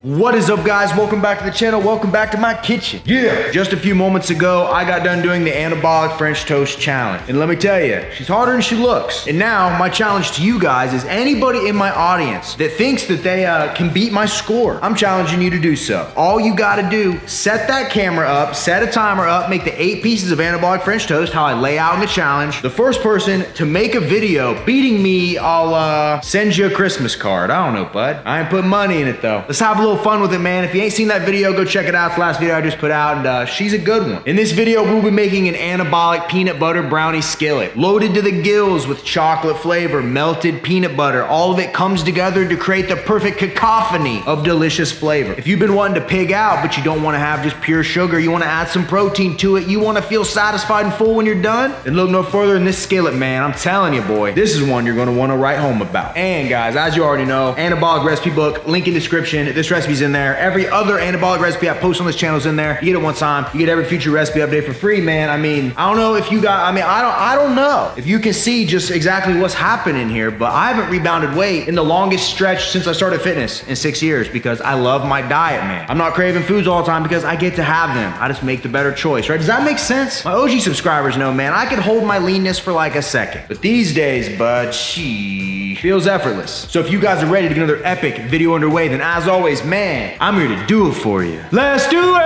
What is up, guys? Welcome back to the channel. Welcome back to my kitchen. Yeah! Just a few moments ago, I got done doing the Anabolic French Toast Challenge. And let me tell you, she's harder than she looks. And now, my challenge to you guys is anybody in my audience that thinks that they can beat my score, I'm challenging you to do so. All you gotta do, set that camera up, set a timer up, make the 8 pieces of Anabolic French Toast, how I lay out in the challenge. The first person to make a video beating me, I'll send you a Christmas card. I don't know, bud. I ain't putting money in it, though. Let's have a little fun with it, man. If you ain't seen that video, go check it out. It's the last video I just put out, and she's a good one. In this video, we'll be making an anabolic peanut butter brownie skillet, loaded to the gills with chocolate flavor, melted peanut butter. All of it comes together to create the perfect cacophony of delicious flavor. If you've been wanting to pig out, but you don't want to have just pure sugar, you want to add some protein to it, you want to feel satisfied and full when you're done, then look no further than this skillet, man. I'm telling you, boy, this is one you're going to want to write home about. And guys, as you already know, Anabolic recipe book, link in description. This recipe's in there. Every other anabolic recipe I post on this channel is in there. You get it one time. You get every future recipe update for free, man. I mean, I don't know if you got, I don't know if you can see just exactly what's happening here, but I haven't rebounded weight in the longest stretch since I started fitness in 6 years because I love my diet, man. I'm not craving foods all the time because I get to have them. I just make the better choice, right? Does that make sense? My OG subscribers know, man, I could hold my leanness for like a second, but these days, bud, she feels effortless. So if you guys are ready to get another epic video underway, then as always, man, I'm here to do it for you. Let's do it!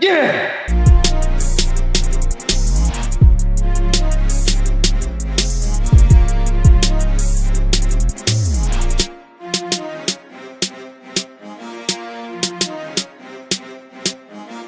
Yeah!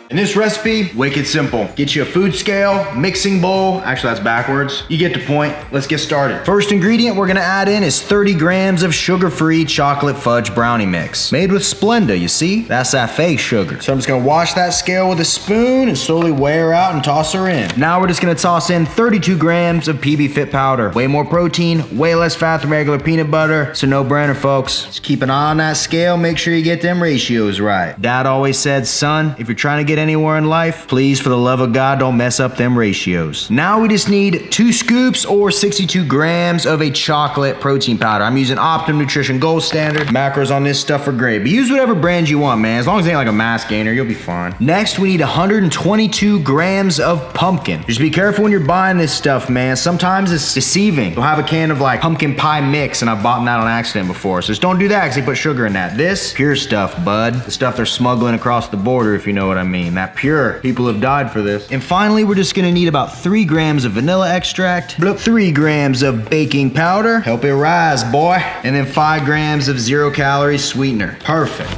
In this recipe, wicked simple. Get you a food scale, mixing bowl. Actually, that's backwards. You get the point. Let's get started. First ingredient we're gonna add in is 30 grams of sugar-free chocolate fudge brownie mix. Made with Splenda, you see? That's that fake sugar. So I'm just gonna wash that scale with a spoon and slowly weigh her out and toss her in. Now we're just gonna toss in 32 grams of PB Fit powder. Way more protein, way less fat than regular peanut butter. So no brainer, folks. Just keep an eye on that scale. Make sure you get them ratios right. Dad always said, son, if you're trying to get anywhere in life, please, for the love of God, don't mess up them ratios. Now we just need 2 scoops or 62 grams of a chocolate protein powder. I'm using Optimum Nutrition Gold Standard. Macros on this stuff are great, but use whatever brand you want, man. As long as it ain't like a mass gainer, you'll be fine. Next, we need 122 grams of pumpkin. Just be careful when you're buying this stuff, man. Sometimes it's deceiving. They'll have a can of like pumpkin pie mix, and I've bought that on accident before. So just don't do that because they put sugar in that. This, pure stuff, bud. The stuff they're smuggling across the border, if you know what I mean. That pure. People have died for this. And finally, we're just gonna need about 3 grams of vanilla extract, 3 grams of baking powder, help it rise, boy, and then 5 grams of 0-calorie sweetener. Perfect.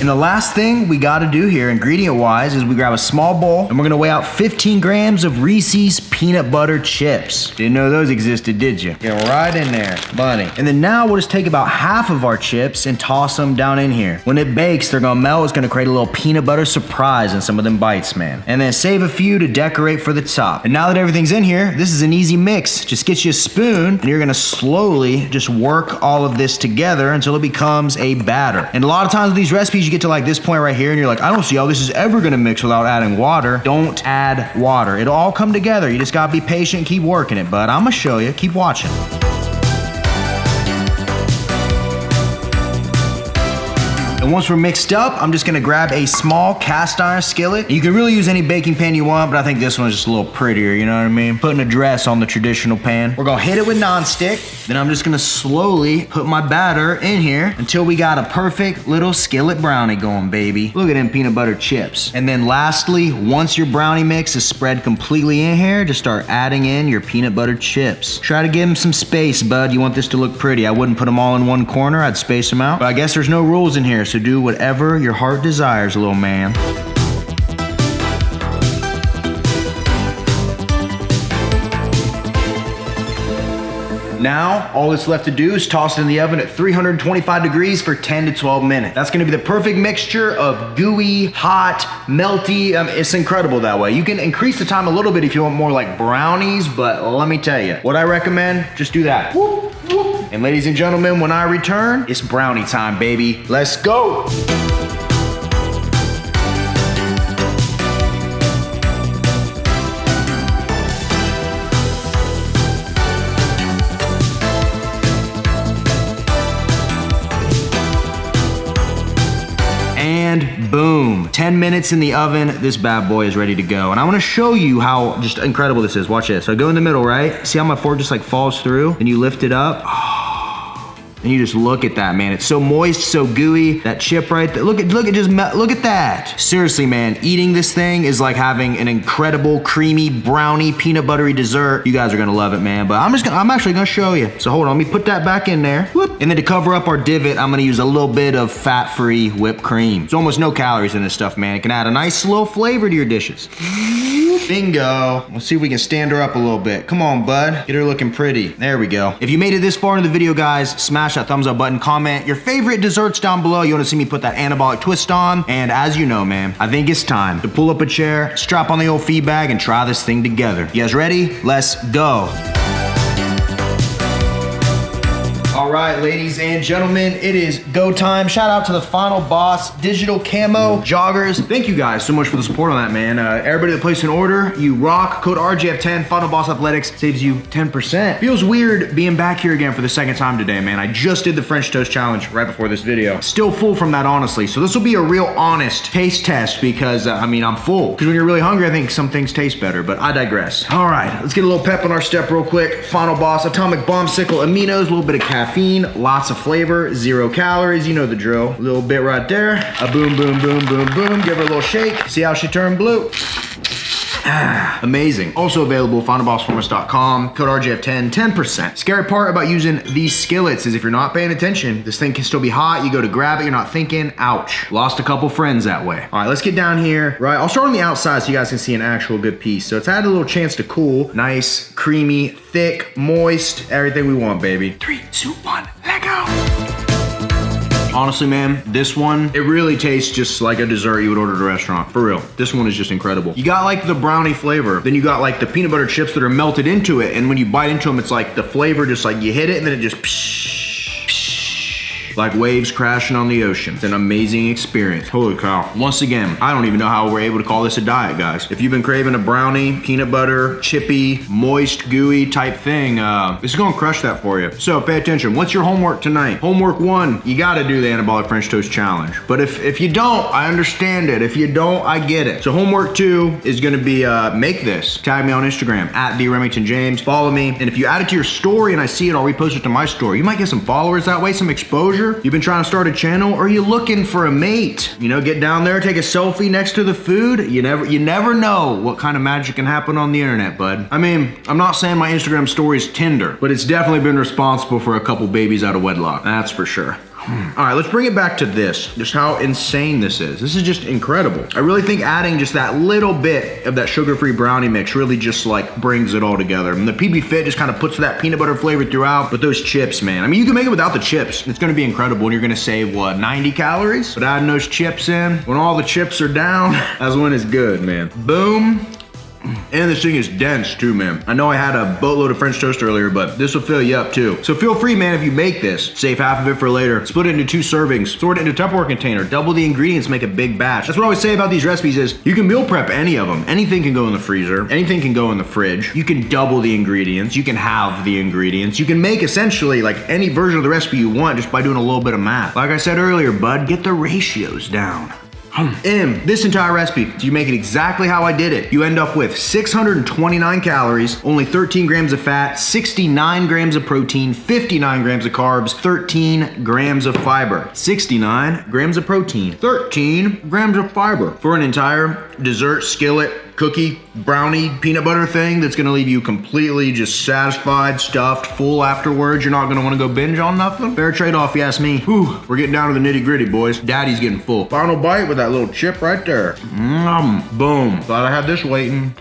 And the last thing we gotta do here, ingredient-wise, is we grab a small bowl, and we're gonna weigh out 15 grams of Reese's peanut butter chips. Didn't know those existed, did you? Get right in there, buddy. And then now we'll just take about half of our chips and toss them down in here. When it bakes, they're gonna melt. It's gonna create a little peanut butter surprise in some of them bites, man. And then save a few to decorate for the top. And now that everything's in here, this is an easy mix. Just get you a spoon, and you're gonna slowly just work all of this together until it becomes a batter. And a lot of times with these recipes, you get to like this point right here and you're like, I don't see how this is ever gonna mix without adding water. Don't add water. It'll all come together. You just gotta be patient and keep working it, bud. I'm gonna show you. Keep watching. And once we're mixed up, I'm just gonna grab a small cast iron skillet. You can really use any baking pan you want, but I think this one's just a little prettier, you know what I mean? Putting a dress on the traditional pan. We're gonna hit it with nonstick. Then I'm just gonna slowly put my batter in here until we got a perfect little skillet brownie going, baby. Look at them peanut butter chips. And then lastly, once your brownie mix is spread completely in here, just start adding in your peanut butter chips. Try to give them some space, bud. You want this to look pretty. I wouldn't put them all in one corner. I'd space them out. But I guess there's no rules in here, so do whatever your heart desires, little man. Now, all that's left to do is toss it in the oven at 325 degrees for 10 to 12 minutes. That's gonna be the perfect mixture of gooey, hot, melty. It's incredible that way. You can increase the time a little bit if you want more like brownies, but let me tell you, what I recommend, just do that. Whoop, whoop. And ladies and gentlemen, when I return, it's brownie time, baby. Let's go. 10 minutes in the oven, this bad boy is ready to go. And I wanna show you how just incredible this is. Watch this. So I go in the middle, right? See how my fork just like falls through? And you lift it up. And you just look at that, man. It's so moist, so gooey. That chip right there. Look at that. Seriously, man, eating this thing is like having an incredible creamy brownie peanut buttery dessert. You guys are gonna love it, man. But I'm actually gonna show you. So hold on, let me put that back in there. Whoop. And then to cover up our divot, I'm gonna use a little bit of fat-free whipped cream. There's almost no calories in this stuff, man. It can add a nice little flavor to your dishes. Bingo. Let's see if we can stand her up a little bit. Come on, bud. Get her looking pretty. There we go. If you made it this far into the video, guys, smash that thumbs up button. Comment your favorite desserts down below. You want to see me put that anabolic twist on. And as you know, man, I think it's time to pull up a chair, strap on the old feed bag, and try this thing together. You guys ready? Let's go. All right, ladies and gentlemen, it is go time. Shout out to the Final Boss Digital Camo Joggers. Thank you guys so much for the support on that, man. Everybody that placed an order, you rock. Code RJF10, Final Boss Athletics saves you 10%. Feels weird being back here again for the second time today, man. I just did the French Toast Challenge right before this video. Still full from that, honestly. So this will be a real honest taste test because, I mean, I'm full. Because when you're really hungry, I think some things taste better, but I digress. All right, let's get a little pep on our step real quick. Final Boss, Atomic Bombsicle Aminos, a little bit of caffeine. Lots of flavor, 0 calories, you know the drill. A little bit right there. A boom, boom, boom, boom, boom. Give her a little shake. See how she turned blue? Amazing. Also available, finalbossformers.com. Code RJF10, 10%. Scary part about using these skillets is if you're not paying attention, this thing can still be hot. You go to grab it, you're not thinking, ouch. Lost a couple friends that way. All right, let's get down here. Right, I'll start on the outside so you guys can see an actual good piece. So it's had a little chance to cool. Nice, creamy, thick, moist, everything we want, baby. 3, 2, 1, let go. Honestly, man, this one, it really tastes just like a dessert you would order at a restaurant. For real. This one is just incredible. You got like the brownie flavor. Then you got like the peanut butter chips that are melted into it. And when you bite into them, it's like the flavor just like you hit it and then it just like waves crashing on the ocean. It's an amazing experience. Holy cow. Once again, I don't even know how we're able to call this a diet, guys. If you've been craving a brownie, peanut butter, chippy, moist, gooey type thing, this is gonna crush that for you. So pay attention. What's your homework tonight? Homework 1, you gotta do the Anabolic French Toast Challenge. But if you don't, I understand it. If you don't, I get it. So homework 2 is gonna be make this. Tag me on Instagram, @TheRemingtonJames. Follow me. And if you add it to your story and I see it, I'll repost it to my story. You might get some followers that way, some exposure. You've been trying to start a channel, or are you looking for a mate? You know, get down there, take a selfie next to the food. You never know what kind of magic can happen on the internet, bud. I mean, I'm not saying my Instagram story is Tinder, but it's definitely been responsible for a couple babies out of wedlock. That's for sure. All right, let's bring it back to this, just how insane this is. This is just incredible. I really think adding just that little bit of that sugar-free brownie mix really just like brings it all together. And the PB Fit just kind of puts that peanut butter flavor throughout, but those chips, man. I mean, you can make it without the chips. It's gonna be incredible, and you're gonna save, what, 90 calories? But adding those chips in, when all the chips are down, that's when it's good, man. Boom. And this thing is dense too, man. I know I had a boatload of French toast earlier, but this will fill you up too. So feel free, man, if you make this, save half of it for later. Split it into 2 servings, store it in a Tupperware container, double the ingredients, make a big batch. That's what I always say about these recipes is you can meal prep any of them. Anything can go in the freezer, anything can go in the fridge. You can double the ingredients, you can halve the ingredients. You can make essentially like any version of the recipe you want just by doing a little bit of math. Like I said earlier, bud, get the ratios down. In this entire recipe, you make it exactly how I did it. You end up with 629 calories, only 13 grams of fat, 69 grams of protein, 59 grams of carbs, 13 grams of fiber. 69 grams of protein, 13 grams of fiber for an entire dessert, skillet, cookie, brownie, peanut butter thing that's gonna leave you completely just satisfied, stuffed, full afterwards. You're not gonna wanna go binge on nothing. Fair trade-off, you ask me. Whew, we're getting down to the nitty-gritty, boys. Daddy's getting full. Final bite with that little chip right there. Boom. Thought I had this waiting.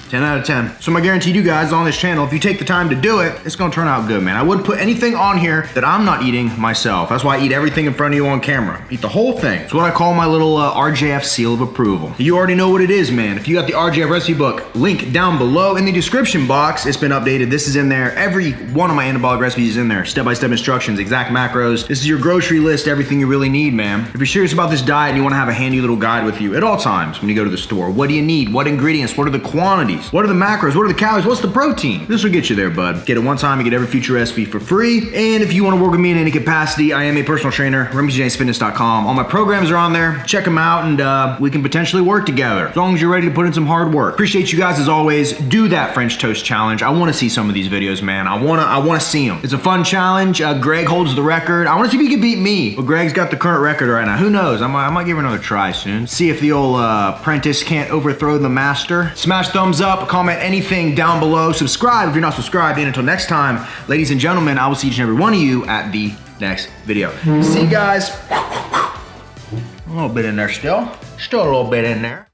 10 out of 10. So my guarantee to you guys on this channel, if you take the time to do it, it's gonna turn out good, man. I wouldn't put anything on here that I'm not eating myself. That's why I eat everything in front of you on camera. Eat the whole thing. It's what I call my little RJF seal of approval. You already know what it is, man. If you got the RJF recipe book, link down below in the description box. It's been updated. This is in there. Every one of my anabolic recipes is in there. Step-by-step instructions, exact macros. This is your grocery list, everything you really need, man. If you're serious about this diet and you wanna have a handy little guide with you at all times when you go to the store, what do you need? What ingredients? What are the quantities? calories? What are the macros? What are the calories? What's the protein? This will get you there, bud. Get it one time, you get every future recipe for free. And if you want to work with me in any capacity, I am a personal trainer, RemingtonJamesFitness.com. All my programs are on there. Check them out and we can potentially work together as long as you're ready to put in some hard work. Appreciate you guys as always. Do that French toast challenge. I want to see some of these videos, man. I want to see them. It's a fun challenge. Greg holds the record. I want to see if he can beat me. But Greg's got the current record right now. Who knows? I might give her another try soon. See if the old apprentice can't overthrow the master. Smash thumbs up, comment anything down below. Subscribe if you're not subscribed. And until next time, ladies and gentlemen, I will see each and every one of you at the next video. See you guys. A little bit in there still. Still a little bit in there.